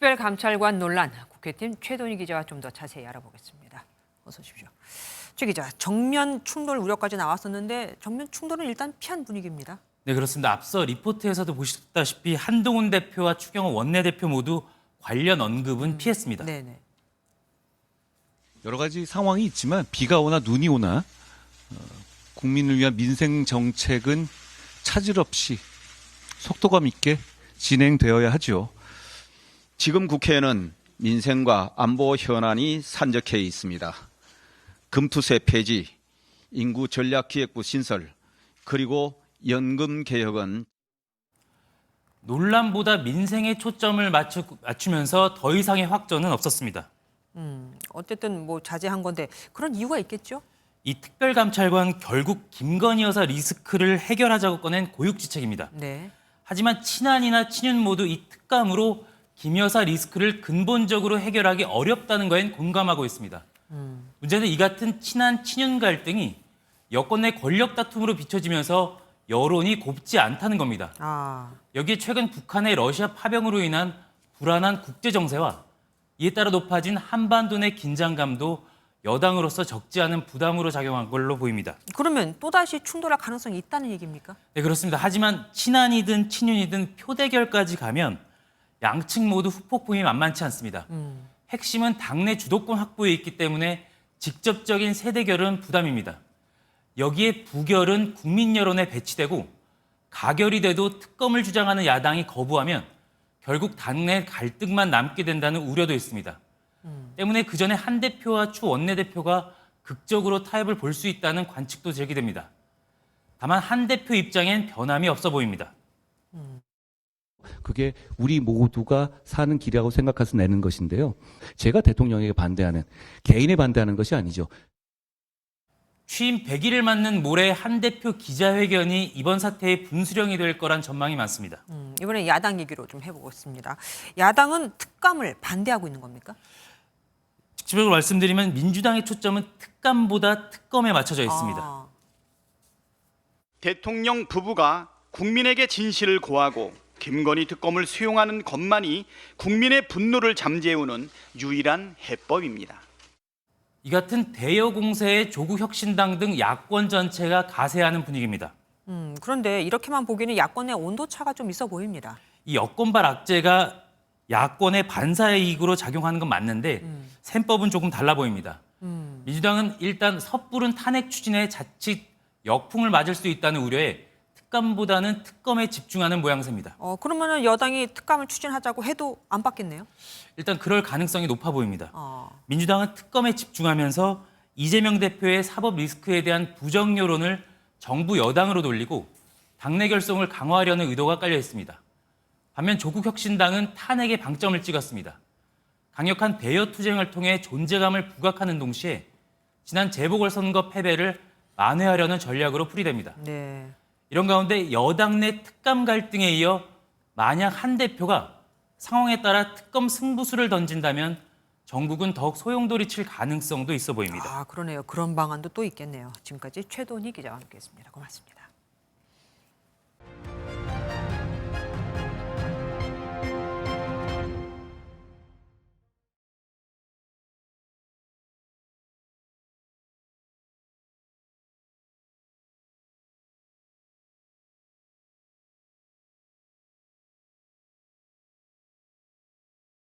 특별감찰관 논란, 국회팀 최동희 기자와 좀 더 자세히 알아보겠습니다. 어서 오십시오. 최 기자, 정면 충돌 우려까지 나왔었는데 정면 충돌은 일단 피한 분위기입니다. 네, 그렇습니다. 앞서 리포트에서도 보셨다시피 한동훈 대표와 추경호 원내대표 모두 관련 언급은 피했습니다. 네네. 여러 가지 상황이 있지만 비가 오나 눈이 오나 국민을 위한 민생 정책은 차질 없이 속도감 있게 진행되어야 하죠. 지금 국회에는 민생과 안보 현안이 산적해 있습니다. 금투세 폐지, 인구 전략기획부 신설, 그리고 연금 개혁은 논란보다 민생에 초점을 맞추면서 더 이상의 확전은 없었습니다. 어쨌든 뭐 자제한 건데 그런 이유가 있겠죠? 이 특별감찰관 결국 김건희 여사 리스크를 해결하자고 꺼낸 고육지책입니다. 네. 하지만 친한이나 친윤 모두 이 특감으로 김 여사 리스크를 근본적으로 해결하기 어렵다는 거엔 공감하고 있습니다. 문제는 이 같은 친한 친윤 갈등이 여권 내 권력 다툼으로 비춰지면서 여론이 곱지 않다는 겁니다. 여기에 최근 북한의 러시아 파병으로 인한 불안한 국제 정세와 이에 따라 높아진 한반도 내 긴장감도 여당으로서 적지 않은 부담으로 작용한 걸로 보입니다. 그러면 또다시 충돌할 가능성이 있다는 얘기입니까? 네, 그렇습니다. 하지만 친한이든 친윤이든 표대결까지 가면 양측 모두 후폭풍이 만만치 않습니다. 핵심은 당내 주도권 확보에 있기 때문에 직접적인 세대결은 부담입니다. 여기에 부결은 국민 여론에 배치되고 가결이 돼도 특검을 주장하는 야당이 거부하면 결국 당내 갈등만 남게 된다는 우려도 있습니다. 때문에 그전에 한 대표와 추 원내대표가 극적으로 타협을 볼 수 있다는 관측도 제기됩니다. 다만 한 대표 입장엔 변함이 없어 보입니다. 그게 우리 모두가 사는 길이라고 생각해서 내는 것인데요. 제가 대통령에게 반대하는, 개인에 반대하는 것이 아니죠. 취임 100일을 맞는 모레 한 대표 기자회견이 이번 사태의 분수령이 될 거란 전망이 많습니다. 이번에 야당 얘기로 좀 해보겠습니다. 야당은 특감을 반대하고 있는 겁니까? 직접적으로 말씀드리면 민주당의 초점은 특감보다 특검에 맞춰져 있습니다. 대통령 부부가 국민에게 진실을 고하고 김건희 특검을 수용하는 것만이 국민의 분노를 잠재우는 유일한 해법입니다. 이 같은 대여 공세에 조국혁신당 등 야권 전체가 가세하는 분위기입니다. 그런데 이렇게만 보기에는 야권의 온도차가 좀 있어 보입니다. 이 여권발 악재가 야권의 반사의 이익으로 작용하는 건 맞는데 셈법은 조금 달라 보입니다. 민주당은 일단 섣부른 탄핵 추진에 자칫 역풍을 맞을 수 있다는 우려에 특감보다는 특검에 집중하는 모양새입니다. 그러면 여당이 특감을 추진하자고 해도 안 받겠네요? 일단 그럴 가능성이 높아 보입니다. 민주당은 특검에 집중하면서 이재명 대표의 사법 리스크에 대한 부정 여론을 정부 여당으로 돌리고 당내 결속을 강화하려는 의도가 깔려 있습니다. 반면 조국혁신당은 탄핵에 방점을 찍었습니다. 강력한 대여 투쟁을 통해 존재감을 부각하는 동시에 지난 재보궐선거 패배를 만회하려는 전략으로 풀이됩니다. 네. 이런 가운데 여당 내 특감 갈등에 이어 만약 한 대표가 상황에 따라 특검 승부수를 던진다면 정국은 더욱 소용돌이 칠 가능성도 있어 보입니다. 그러네요. 그런 방안도 또 있겠네요. 지금까지 최동희 기자와 함께했습니다. 고맙습니다.